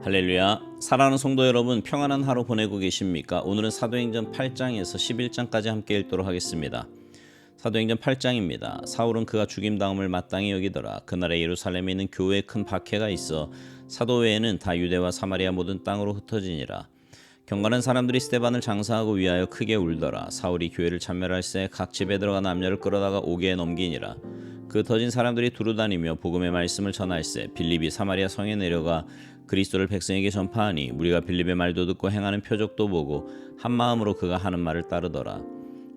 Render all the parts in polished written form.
할렐루야. 사랑하는 성도 여러분, 평안한 하루 보내고 계십니까? 오늘은 사도행전 8장에서 11장까지 함께 읽도록 하겠습니다. 사도행전 8장입니다. 사울은 그가 죽임당함을 마땅히 여기더라. 그날에 예루살렘에 있는 교회에 큰 박해가 있어 사도 외에는 다 유대와 사마리아 모든 땅으로 흩어지니라. 경건한 사람들이 스데반을 장사하고 위하여 크게 울더라. 사울이 교회를 참멸할새 각 집에 들어가 남녀를 끌어다가 옥에 넘기니라. 그 터진 사람들이 두루다니며 복음의 말씀을 전할새 빌립이 사마리아 성에 내려가 그리스도를 백성에게 전파하니 무리가 빌립의 말도 듣고 행하는 표적도 보고 한 마음으로 그가 하는 말을 따르더라.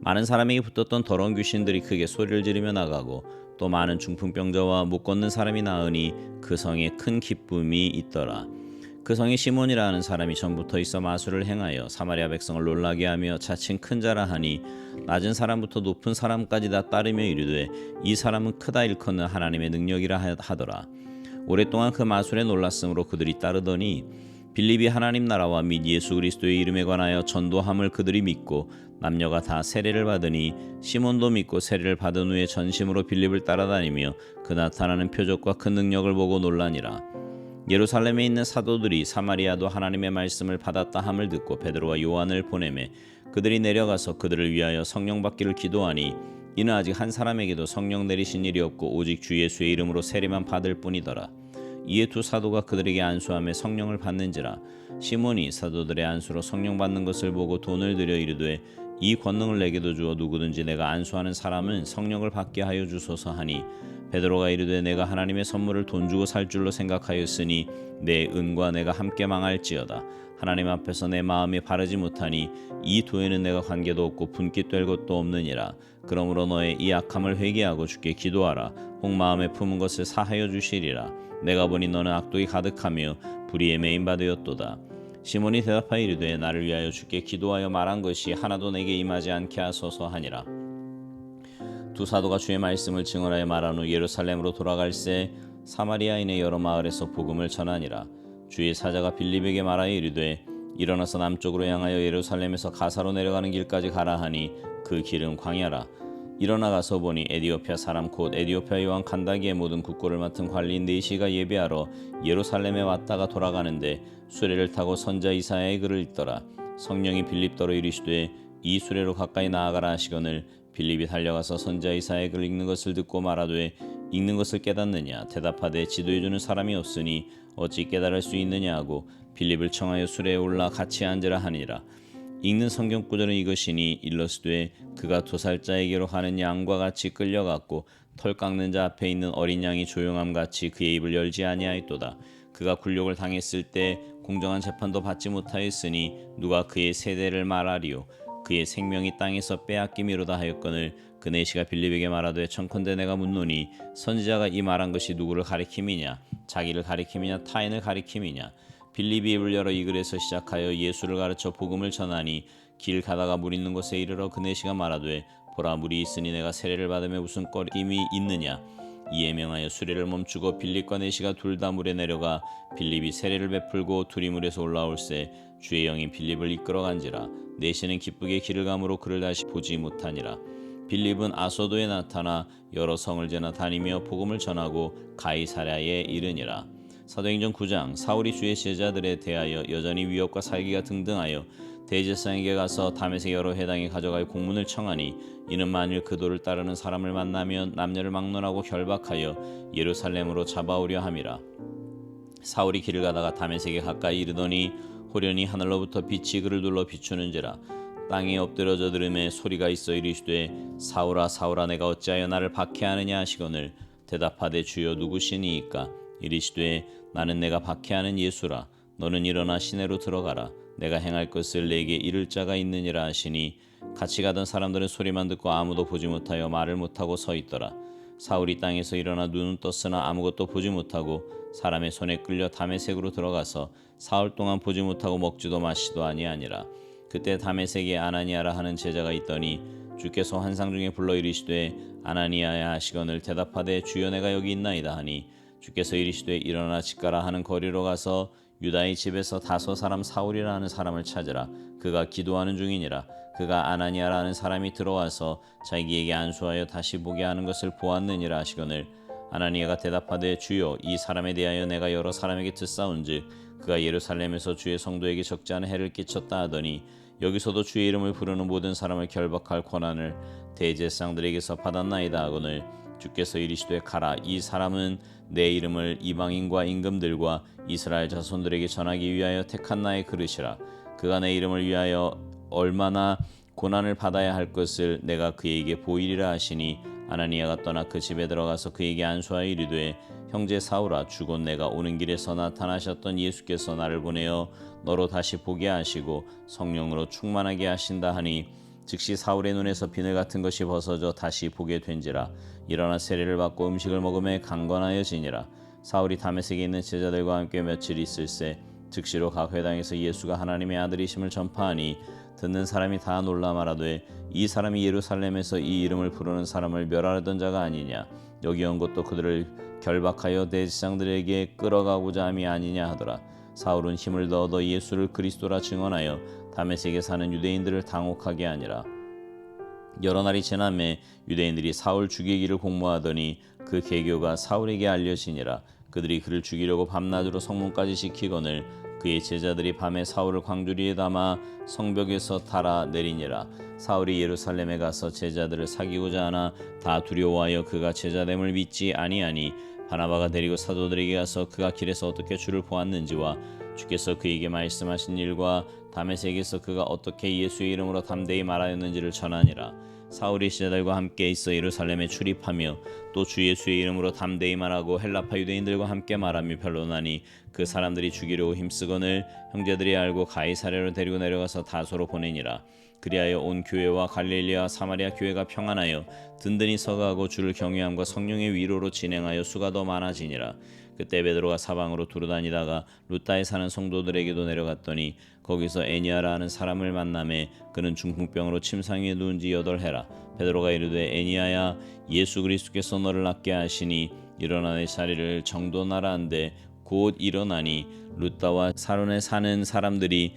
많은 사람에게 붙었던 더러운 귀신들이 크게 소리를 지르며 나가고 또 많은 중풍병자와 못 걷는 사람이 나으니 그 성에 큰 기쁨이 있더라. 그 성에 시몬이라 하는 사람이 전부터 있어 마술을 행하여 사마리아 백성을 놀라게 하며 자칭 큰 자라 하니 낮은 사람부터 높은 사람까지 다 따르며 이르되 이 사람은 크다 일컫는 하나님의 능력이라 하더라. 오랫동안 그 마술에 놀랐으므로 그들이 따르더니 빌립이 하나님 나라와 및 예수 그리스도의 이름에 관하여 전도함을 그들이 믿고 남녀가 다 세례를 받으니 시몬도 믿고 세례를 받은 후에 전심으로 빌립을 따라다니며 그 나타나는 표적과 큰 능력을 보고 놀라니라. 예루살렘에 있는 사도들이 사마리아도 하나님의 말씀을 받았다 함을 듣고 베드로와 요한을 보내매 그들이 내려가서 그들을 위하여 성령 받기를 기도하니 이는 아직 한 사람에게도 성령 내리신 일이 없고 오직 주 예수의 이름으로 세례만 받을 뿐이더라. 이에 두 사도가 그들에게 안수하며 성령을 받는지라. 시몬이 사도들의 안수로 성령 받는 것을 보고 돈을 들여 이르되 이 권능을 내게도 주어 누구든지 내가 안수하는 사람은 성령을 받게 하여 주소서 하니 베드로가 이르되 내가 하나님의 선물을 돈 주고 살 줄로 생각하였으니 내 은과 내가 함께 망할지어다. 하나님 앞에서 내 마음이 바르지 못하니 이 도에는 내가 관계도 없고 분깃 될 것도 없느니라. 그러므로 너의 이 악함을 회개하고 주께 기도하라. 혹 마음에 품은 것을 사하여 주시리라. 내가 보니 너는 악독이 가득하며 불의에 매인 바 되었도다. 시몬이 대답하여 이르되 나를 위하여 주께 기도하여 말한 것이 하나도 내게 임하지 않게 하소서 하니라. 두 사도가 주의 말씀을 증언하여 말한 후 예루살렘으로 돌아갈새 사마리아인의 여러 마을에서 복음을 전하니라. 주의 사자가 빌립에게 말하여 이르되 일어나서 남쪽으로 향하여 예루살렘에서 가사로 내려가는 길까지 가라 하니 그 길은 광야라. 일어나 가서 보니 에디오피아 사람 곧 에디오피아 여왕 칸다기의 모든 국고를 맡은 관리인 네시가 예배하러 예루살렘에 왔다가 돌아가는데 수레를 타고 선자 이사야의 글을 읽더라. 성령이 빌립더러 이르시되 이 수레로 가까이 나아가라 하시거늘 빌립이 달려가서 선자 이사야의 글을 읽는 것을 듣고 말하되 읽는 것을 깨닫느냐 대답하되 지도해주는 사람이 없으니 어찌 깨달을 수 있느냐 하고 빌립을 청하여 수레에 올라 같이 앉으라 하니라. 읽는 성경 구절은 이것이니 일러스되 그가 도살자에게로 가는 양과 같이 끌려갔고 털 깎는 자 앞에 있는 어린 양이 조용함 같이 그의 입을 열지 아니하였도다. 그가 굴욕을 당했을 때 공정한 재판도 받지 못하였으니 누가 그의 세대를 말하리요. 그의 생명이 땅에서 빼앗김이로다 하였거늘 그 네시가 빌립에게 말하되 청컨대 내가 묻노니 선지자가 이 말한 것이 누구를 가리킴이냐 자기를 가리킴이냐 타인을 가리킴이냐. 빌립이 입을 열어 이 글에서 시작하여 예수를 가르쳐 복음을 전하니 길 가다가 물 있는 곳에 이르러 그 네시가 말하되 보라 물이 있으니 내가 세례를 받으며 무슨 꺼림이 있느냐. 이에 명하여 수레를 멈추고 빌립과 네시가 둘 다 물에 내려가 빌립이 세례를 베풀고 둘이 물에서 올라올새 주의 영이 빌립을 이끌어간지라. 네시는 기쁘게 길을 가므로 그를 다시 보지 못하니라. 빌립은 아소도에 나타나 여러 성을 지나 다니며 복음을 전하고 가이사랴에 이르니라. 사도행전 9장 사울이 주의 제자들에 대하여 여전히 위협과 살기가 등등하여 대제사장에게 가서 다메섹 여러 회당에 가져갈 공문을 청하니 이는 만일 그 도를 따르는 사람을 만나면 남녀를 막론하고 결박하여 예루살렘으로 잡아오려 함이라. 사울이 길을 가다가 다메섹에 가까이 이르더니 호련히 하늘로부터 빛이 그를 둘러 비추는지라. 땅에 엎드려져 들음에 소리가 있어 이르시되 사울아 사울아 내가 어찌하여 나를 박해하느냐 하시거늘 대답하되 주여 누구시니이까. 이르시되 나는 내가 박해하는 예수라. 너는 일어나 시내로 들어가라. 내가 행할 것을 내게 이를 자가 있느니라 하시니 같이 가던 사람들은 소리만 듣고 아무도 보지 못하여 말을 못하고 서 있더라. 사울이 땅에서 일어나 눈은 떴으나 아무것도 보지 못하고 사람의 손에 끌려 다메섹으로 들어가서 사흘 동안 보지 못하고 먹지도 마시도 아니하니라. 그때 다메섹에 아나니아라 하는 제자가 있더니 주께서 환상 중에 불러 이르시되 아나니아야 하시거늘 대답하되 주여 내가 여기 있나이다 하니 주께서 이르시되 일어나 집 가라 하는 거리로 가서 유다의 집에서 다소 사람 사울이라 하는 사람을 찾으라. 그가 기도하는 중이니라. 그가 아나니아라 하는 사람이 들어와서 자기에게 안수하여 다시 보게 하는 것을 보았느니라 하시거늘 아나니아가 대답하되 주여 이 사람에 대하여 내가 여러 사람에게 듣사온즉 그가 예루살렘에서 주의 성도에게 적지 않은 해를 끼쳤다 하더니 여기서도 주의 이름을 부르는 모든 사람을 결박할 권한을 대제사장들에게서 받았나이다 하거늘 주께서 이르시되 가라 이 사람은 내 이름을 이방인과 임금들과 이스라엘 자손들에게 전하기 위하여 택한 나의 그릇이라 그가 내 이름을 위하여 얼마나 고난을 받아야 할 것을 내가 그에게 보이리라 하시니 아나니아가 떠나 그 집에 들어가서 그에게 안수하여 이르되 형제 사울아 주곧 내가 오는 길에서 나타나셨던 예수께서 나를 보내어 너로 다시 보게 하시고 성령으로 충만하게 하신다 하니 즉시 사울의 눈에서 비늘 같은 것이 벗어져 다시 보게 된지라 일어나 세례를 받고 음식을 먹음에 강건하여지니라 사울이 다메섹에 있는 제자들과 함께 며칠 있을새 즉시로 각 회당에서 예수가 하나님의 아들이심을 전파하니 듣는 사람이 다 놀라 말하되 이 사람이 예루살렘에서 이 이름을 부르는 사람을 멸하려던 자가 아니냐 여기 온 것도 그들을 결박하여 대제사장들에게 끌어가고자 함이 아니냐 하더라 사울은 힘을 얻어 예수를 그리스도라 증언하여 다메섹에 사는 유대인들을 당혹하게 하니라 여러 날이 지나매 유대인들이 사울 죽이기를 공모하더니 그 계교가 사울에게 알려지니라 그들이 그를 죽이려고 밤낮으로 성문까지 지키거늘 그의 제자들이 밤에 사울을 광주리에 담아 성벽에서 달아 내리니라 사울이 예루살렘에 가서 제자들을 사귀고자 하나 다 두려워하여 그가 제자됨을 믿지 아니하니 바나바가 데리고 사도들에게 가서 그가 길에서 어떻게 주를 보았는지와 주께서 그에게 말씀하신 일과 다메섹에서 그가 어떻게 예수의 이름으로 담대히 말하였는지를 전하니라 사울이 제자들과 함께 있어 예루살렘에 출입하며 또 주 예수의 이름으로 담대히 말하고 헬라파 유대인들과 함께 말하며 변론하니 그 사람들이 죽이려고 힘쓰거늘 형제들이 알고 가이사랴로 데리고 내려가서 다소로 보내니라 그리하여 온 교회와 갈릴리와 사마리아 교회가 평안하여 든든히 서가고 주를 경외함과 성령의 위로로 진행하여 수가 더 많아지니라 그때 베드로가 사방으로 두루다니다가 루따에 사는 성도들에게도 내려갔더니 거기서 애니아라 하는 사람을 만나매 그는 중풍병으로 침상 위에 누운 지 8해라 베드로가 이르되 애니아야 예수 그리스도께서 너를 낫게 하시니 일어나 내 자리를 정돈하라 한데 곧 일어나니 루따와 사론에 사는 사람들이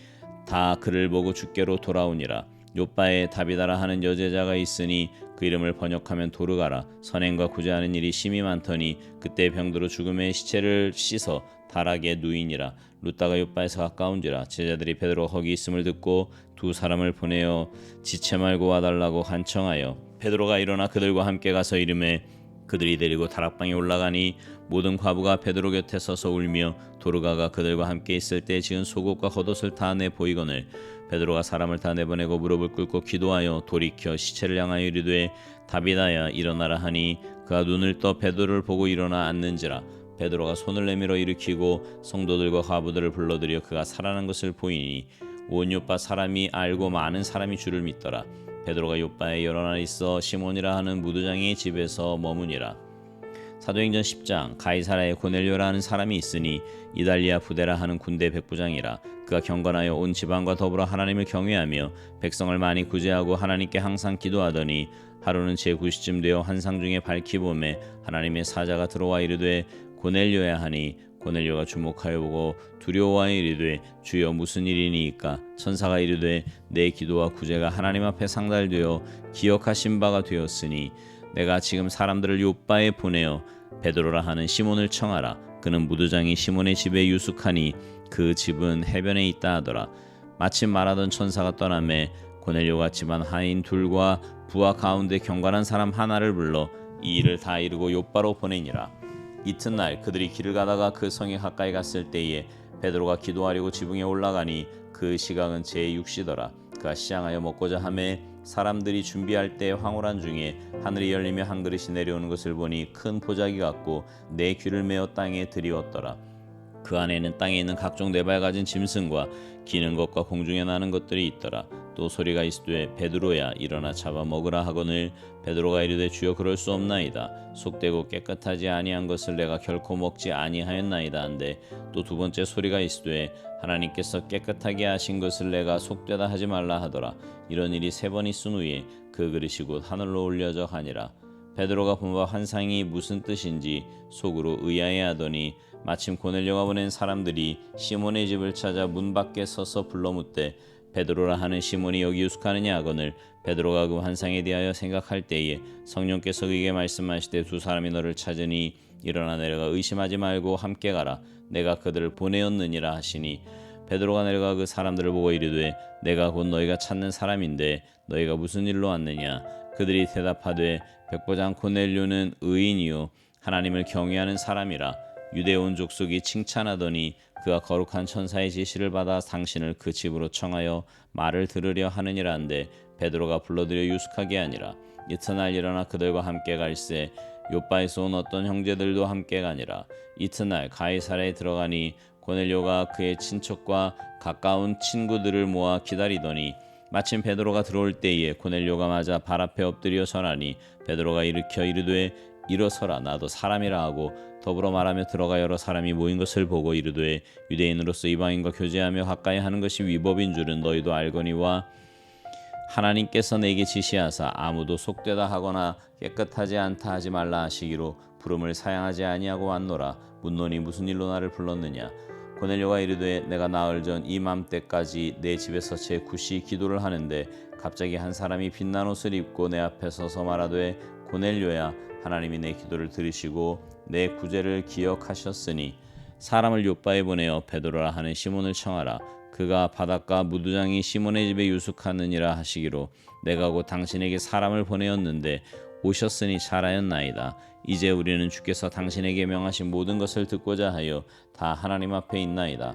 다 그를 보고 주께로 돌아오니라 요빠에 다비다라 하는 여제자가 있으니 그 이름을 번역하면 도르가라 선행과 구제하는 일이 심히 많더니 그때 병들어 죽음의 시체를 씻어 다락에 누이니라 루따가 요빠에서 가까운지라 제자들이 베드로가 거기 있음을 듣고 두 사람을 보내어 지체 말고 와달라고 간청하여 베드로가 일어나 그들과 함께 가서 이르매 그들이 데리고 다락방에 올라가니 모든 과부가 베드로 곁에 서서 울며 도르가가 그들과 함께 있을 때 지은 속옷과 겉옷을 다 내 보이거늘 베드로가 사람을 다 내보내고 무릎을 꿇고 기도하여 돌이켜 시체를 향하여 이르되 다비다야 일어나라 하니 그가 눈을 떠 베드로를 보고 일어나 앉는지라 베드로가 손을 내밀어 일으키고 성도들과 과부들을 불러들여 그가 살아난 것을 보이니 온 요빠 사람이 알고 많은 사람이 주를 믿더라 베드로가 요빠에 여러 날 있어 시몬이라 하는 무두장의 집에서 머무니라 사도행전 10장 가이사라에 고넬료라 하는 사람이 있으니 이달리아 부데라 하는 군대 백부장이라 그가 경건하여 온 지방과 더불어 하나님을 경외하며 백성을 많이 구제하고 하나님께 항상 기도하더니 하루는 제9시쯤 되어 환상 중에 밝히 보매 하나님의 사자가 들어와 이르되 고넬료야 하니 고넬료가 주목하여 보고 두려워하여 이르되 주여 무슨 일이니이까 천사가 이르되 내 기도와 구제가 하나님 앞에 상달되어 기억하신 바가 되었으니 내가 지금 사람들을 요빠에 보내어 베드로라 하는 시몬을 청하라 그는 무두장이 시몬의 집에 유숙하니 그 집은 해변에 있다 하더라 마침 말하던 천사가 떠나매 고넬료가 집안 하인 둘과 부하 가운데 경건한 사람 하나를 불러 이 일을 다 이루고 요빠로 보내니라 이튿날 그들이 길을 가다가 그 성에 가까이 갔을 때에 베드로가 기도하려고 지붕에 올라가니 그 시각은 제6시더라 그가 시장하여 먹고자 하매 사람들이 준비할 때 황홀한 중에 하늘이 열리며 한 그릇이 내려오는 것을 보니 큰 보자기 같고 내 귀를 메어 땅에 들이웠더라 그 안에는 땅에 있는 각종 네발 가진 짐승과 기는 것과 공중에 나는 것들이 있더라 또 소리가 있으되 베드로야 일어나 잡아 먹으라 하거늘 베드로가 이르되 주여 그럴 수 없나이다 속되고 깨끗하지 아니한 것을 내가 결코 먹지 아니하였나이다 한데 또 두 번째 소리가 있으되 하나님께서 깨끗하게 하신 것을 내가 속되다 하지 말라 하더라 이런 일이 3번 있은 후에 그 그릇이 곧 하늘로 올려져 가니라 베드로가 본 바 환상이 무슨 뜻인지 속으로 의아해하더니 마침 고넬료가 보낸 사람들이 시몬의 집을 찾아 문 밖에 서서 불러 묻되 베드로라 하는 시몬이 여기 유숙하느냐 하거늘 베드로가 그 환상에 대하여 생각할 때에 성령께서 그에게 말씀하시되 두 사람이 너를 찾으니 일어나 내려가 의심하지 말고 함께 가라 내가 그들을 보내었느니라 하시니 베드로가 내려가 그 사람들을 보고 이르되 내가 곧 너희가 찾는 사람인데 너희가 무슨 일로 왔느냐 그들이 대답하되 백부장 고넬료는 의인이요 하나님을 경외하는 사람이라 유대 온 족속이 칭찬하더니 그가 거룩한 천사의 지시를 받아 당신을 그 집으로 청하여 말을 들으려 하느니라 한데 베드로가 불러들여 유숙하게 하니라 이튿날 일어나 그들과 함께 갈새 요바에서 온 어떤 형제들도 함께 가니라 이튿날 가이사랴에 들어가니 고넬료가 그의 친척과 가까운 친구들을 모아 기다리더니 마침 베드로가 들어올 때에 고넬료가 맞아 발 앞에 엎드려 절하니 베드로가 일으켜 이르되 일어서라 나도 사람이라 하고 더불어 말하며 들어가 여러 사람이 모인 것을 보고 이르되 유대인으로서 이방인과 교제하며 가까이 하는 것이 위법인 줄은 너희도 알거니와 하나님께서 내게 지시하사 아무도 속되다 하거나 깨끗하지 않다 하지 말라 하시기로 부름을 사양하지 아니하고 왔노라 묻노니 무슨 일로 나를 불렀느냐 고넬료가 이르되 내가 나흘 전 이맘때까지 내 집에서 제 굿이 기도를 하는데 갑자기 한 사람이 빛난 옷을 입고 내 앞에 서서 말하되 고넬료야 하나님이 내 기도를 들으시고 내 구제를 기억하셨으니 사람을 요바에 보내어 베드로라 하는 시몬을 청하라 그가 바닷가 무두장이 시몬의 집에 유숙하느니라 하시기로 내가 곧 당신에게 사람을 보내었는데 오셨으니 잘하였나이다 이제 우리는 주께서 당신에게 명하신 모든 것을 듣고자 하여 다 하나님 앞에 있나이다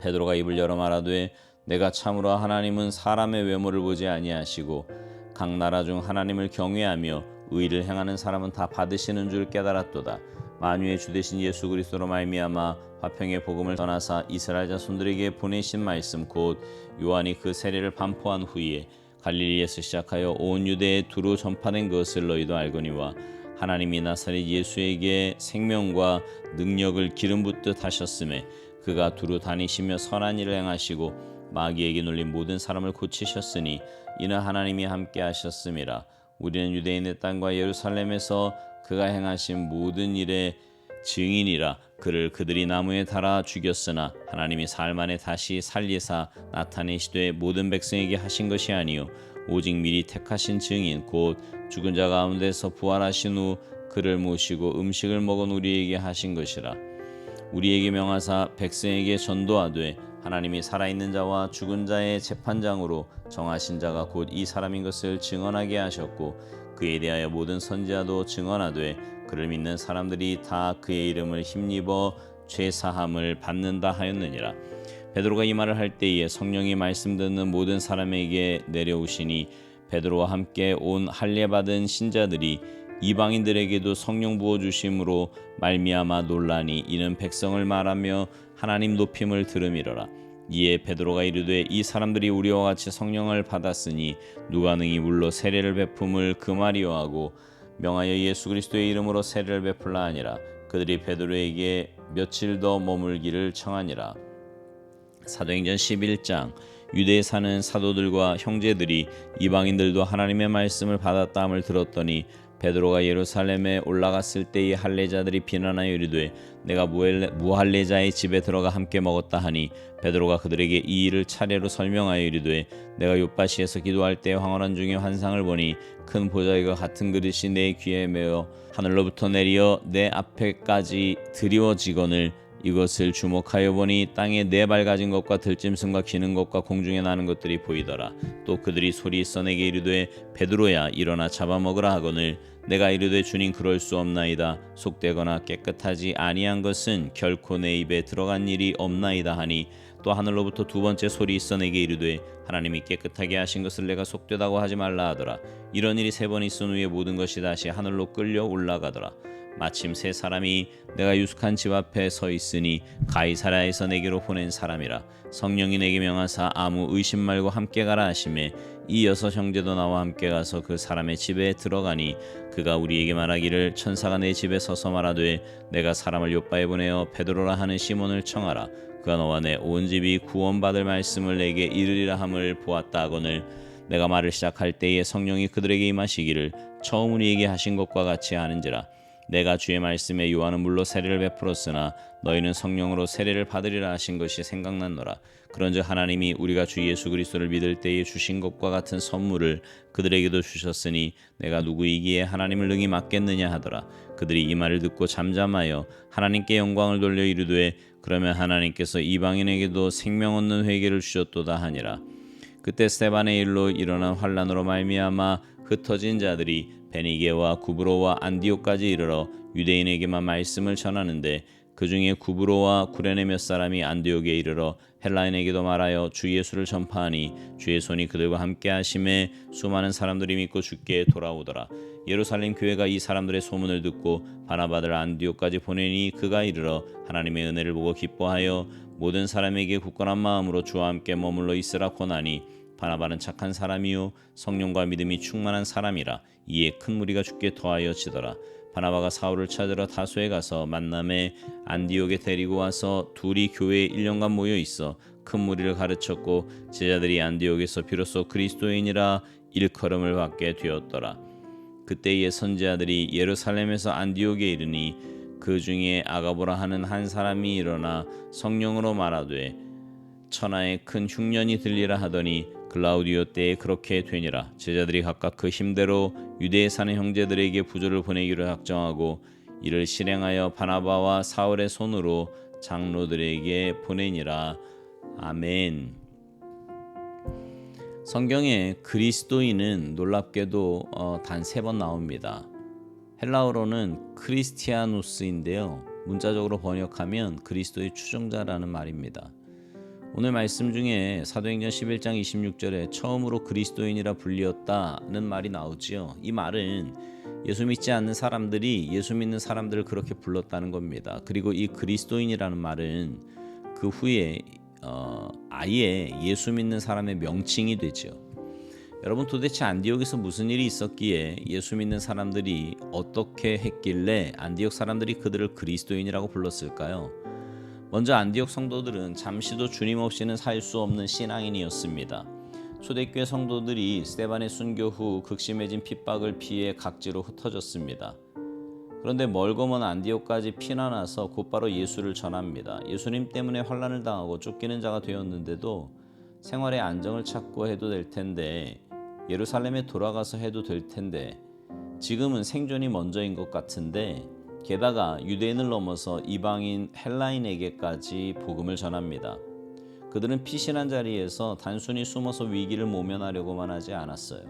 베드로가 입을 열어 말하되 내가 참으로 하나님은 사람의 외모를 보지 아니하시고 각 나라 중 하나님을 경외하며 의를 행하는 사람은 다 받으시는 줄 깨달았도다 만유의 주 되신 예수 그리스도로 말미암아 화평의 복음을 전하사 이스라엘 자손들에게 보내신 말씀 곧 요한이 그 세례를 반포한 후에 갈릴리에서 시작하여 온 유대에 두루 전파된 것을 너희도 알거니와 하나님이 나사렛 예수에게 생명과 능력을 기름 붓듯 하셨음에 그가 두루 다니시며 선한 일을 행하시고 마귀에게 눌린 모든 사람을 고치셨으니 이는 하나님이 함께 하셨음이라 우리는 유대인의 땅과 예루살렘에서 그가 행하신 모든 일의 증인이라 그를 그들이 나무에 달아 죽였으나 하나님이 사흘 만에 다시 살리사 나타내시되 모든 백성에게 하신 것이 아니요 오직 미리 택하신 증인 곧 죽은 자 가운데서 부활하신 후 그를 모시고 음식을 먹은 우리에게 하신 것이라 우리에게 명하사 백성에게 전도하되 하나님이 살아있는 자와 죽은 자의 재판장으로 정하신 자가 곧 이 사람인 것을 증언하게 하셨고 그에 대하여 모든 선지자도 증언하되 그를 믿는 사람들이 다 그의 이름을 힘입어 죄사함을 받는다 하였느니라 베드로가 이 말을 할 때에 성령이 말씀 듣는 모든 사람에게 내려오시니 베드로와 함께 온 할례 받은 신자들이 이방인들에게도 성령 부어 주심으로 말미암아 논란이 이는 백성을 말하며 하나님 높임을 들음이로라 이에 베드로가 이르되 이 사람들이 우리와 같이 성령을 받았으니 누가 능히 물로 세례를 베품을 금하리요 하고 명하여 예수 그리스도의 이름으로 세례를 베풀라 하니라 그들이 베드로에게 며칠 더 머물기를 청하니라 사도행전 11장 유대에 사는 사도들과 형제들이 이방인들도 하나님의 말씀을 받았다함을 들었더니 베드로가 예루살렘에 올라갔을 때의 할례자들이 비난하여 이르되 내가 무할례자의 집에 들어가 함께 먹었다 하니 베드로가 그들에게 이 일을 차례로 설명하여 이르되 내가 요바시에서 기도할 때 황홀한 중에 환상을 보니 큰 보자기가 같은 그릇이 내 귀에 메어 하늘로부터 내리어 내 앞에까지 드리워지거늘 이것을 주목하여 보니 땅에 네 발 가진 것과 들짐승과 기는 것과 공중에 나는 것들이 보이더라. 또 그들이 소리 있어 내게 이르되 베드로야 일어나 잡아먹으라 하거늘 내가 이르되 주님 그럴 수 없나이다. 속되거나 깨끗하지 아니한 것은 결코 내 입에 들어간 일이 없나이다 하니 또 하늘로부터 두 번째 소리 있어 내게 이르되 하나님이 깨끗하게 하신 것을 내가 속되다고 하지 말라 하더라. 이런 일이 세 번 있은 후에 모든 것이 다시 하늘로 끌려 올라가더라. 마침 세 사람이 내가 유숙한 집 앞에 서 있으니 가이사랴에서 내게로 보낸 사람이라. 성령이 내게 명하사 아무 의심 말고 함께 가라 하시매 이 여섯 형제도 나와 함께 가서 그 사람의 집에 들어가니 그가 우리에게 말하기를 천사가 내 집에 서서 말하되 내가 사람을 요바에 보내어 베드로라 하는 시몬을 청하라. 그가 너와 내 온 집이 구원받을 말씀을 내게 이르리라 함을 보았다 하거늘 내가 말을 시작할 때에 성령이 그들에게 임하시기를 처음 우리에게 하신 것과 같이 하는지라. 내가 주의 말씀에 요한은 물로 세례를 베풀었으나 너희는 성령으로 세례를 받으리라 하신 것이 생각났노라. 그런즉 하나님이 우리가 주 예수 그리스도를 믿을 때에 주신 것과 같은 선물을 그들에게도 주셨으니 내가 누구이기에 하나님을 능히 맡겠느냐 하더라. 그들이 이 말을 듣고 잠잠하여 하나님께 영광을 돌려 이르되 그러면 하나님께서 이방인에게도 생명 얻는 회개를 주셨도다 하니라. 그때 스데반의 일로 일어난 환란으로 말미암아 흩어진 자들이 베니게와 구브로와 안디옥까지 이르러 유대인에게만 말씀을 전하는데 그 중에 구브로와 구레네 몇 사람이 안디옥에 이르러 헬라인에게도 말하여 주 예수를 전파하니 주의 손이 그들과 함께 하심에 수많은 사람들이 믿고 주께 돌아오더라. 예루살렘 교회가 이 사람들의 소문을 듣고 바나바를 안디옥까지 보내니 그가 이르러 하나님의 은혜를 보고 기뻐하여 모든 사람에게 굳건한 마음으로 주와 함께 머물러 있으라 권하니 바나바는 착한 사람이요 성령과 믿음이 충만한 사람이라. 이에 큰 무리가 주께 더하여 지더라. 바나바가 사울을 찾으러 다소에 가서 만남에 안디옥에 데리고 와서 둘이 교회에 1년간 모여 있어 큰 무리를 가르쳤고 제자들이 안디옥에서 비로소 그리스도인이라 일컬음을 받게 되었더라. 그때의 선지자들이 예루살렘에서 안디옥에 이르니 그 중에 아가보라 하는 한 사람이 일어나 성령으로 말하되 천하에 큰 흉년이 들리라 하더니 글라우디오 때에 그렇게 되니라. 제자들이 각각 그 힘대로 유대에 사는 형제들에게 부조를 보내기로 작정하고 이를 실행하여 바나바와 사울의 손으로 장로들에게 보내니라. 아멘. 성경에 그리스도인은 놀랍게도 단 3번 나옵니다. 헬라어로는 크리스티아누스인데요. 문자적으로 번역하면 그리스도의 추종자라는 말입니다. 오늘 말씀 중에 사도행전 11장 26절에 처음으로 그리스도인이라 불리었다는 말이 나오지요. 이 말은 예수 믿지 않는 사람들이 예수 믿는 사람들을 그렇게 불렀다는 겁니다. 그리고 이 그리스도인이라는 말은 그 후에 아예 예수 믿는 사람의 명칭이 되죠. 여러분, 도대체 안디옥에서 무슨 일이 있었기에 예수 믿는 사람들이 어떻게 했길래 안디옥 사람들이 그들을 그리스도인이라고 불렀을까요? 먼저 안디옥 성도들은 잠시도 주님 없이는 살 수 없는 신앙인이었습니다. 초대교회 성도들이 스데반의 순교 후 극심해진 핍박을 피해 각지로 흩어졌습니다. 그런데 멀고 먼 안디옥까지 피난와서 곧바로 예수를 전합니다. 예수님 때문에 환난을 당하고 쫓기는 자가 되었는데도 생활의 안정을 찾고 해도 될 텐데, 예루살렘에 돌아가서 해도 될 텐데, 지금은 생존이 먼저인 것 같은데, 게다가 유대인을 넘어서 이방인 헬라인에게까지 복음을 전합니다. 그들은 피신한 자리에서 단순히 숨어서 위기를 모면하려고만 하지 않았어요.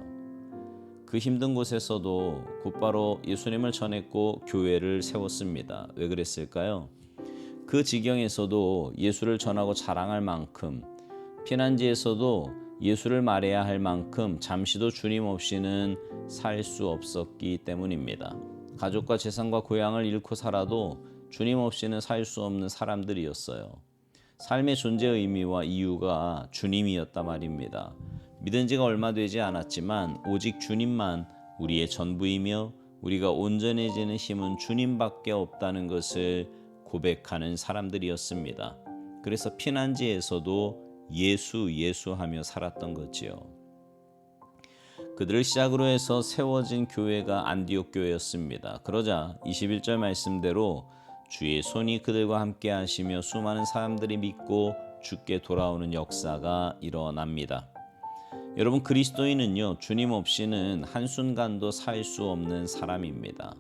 그 힘든 곳에서도 곧바로 예수님을 전했고 교회를 세웠습니다. 왜 그랬을까요? 그 지경에서도 예수를 전하고 자랑할 만큼, 피난지에서도 예수를 말해야 할 만큼 잠시도 주님 없이는 살 수 없었기 때문입니다. 가족과 재산과 고향을 잃고 살아도 주님 없이는 살 수 없는 사람들이었어요. 삶의 존재 의미와 이유가 주님이었단 말입니다. 믿은 지가 얼마 되지 않았지만 오직 주님만 우리의 전부이며 우리가 온전해지는 힘은 주님밖에 없다는 것을 고백하는 사람들이었습니다. 그래서 피난지에서도 예수 하며 살았던 거지요. 그들을 시작으로 해서 세워진 교회가 안디옥 교회였습니다. 그러자 21절 말씀대로 주의 손이 그들과 함께 하시며 수많은 사람들이 믿고 주께 돌아오는 역사가 일어납니다. 여러분, 그리스도인은요, 주님 없이는 한순간도 살 수 없는 사람입니다.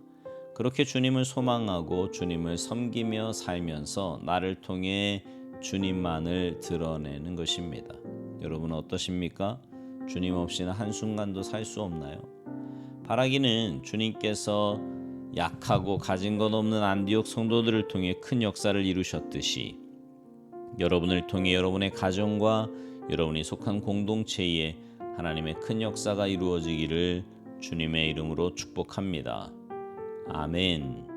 그렇게 주님을 소망하고 주님을 섬기며 살면서 나를 통해 주님만을 드러내는 것입니다. 여러분 어떠십니까? 주님 없이는 한순간도 살 수 없나요? 바라기는 주님께서 약하고 가진 것 없는 안디옥 성도들을 통해 큰 역사를 이루셨듯이 여러분을 통해 여러분의 가정과 여러분이 속한 공동체에 하나님의 큰 역사가 이루어지기를 주님의 이름으로 축복합니다. 아멘.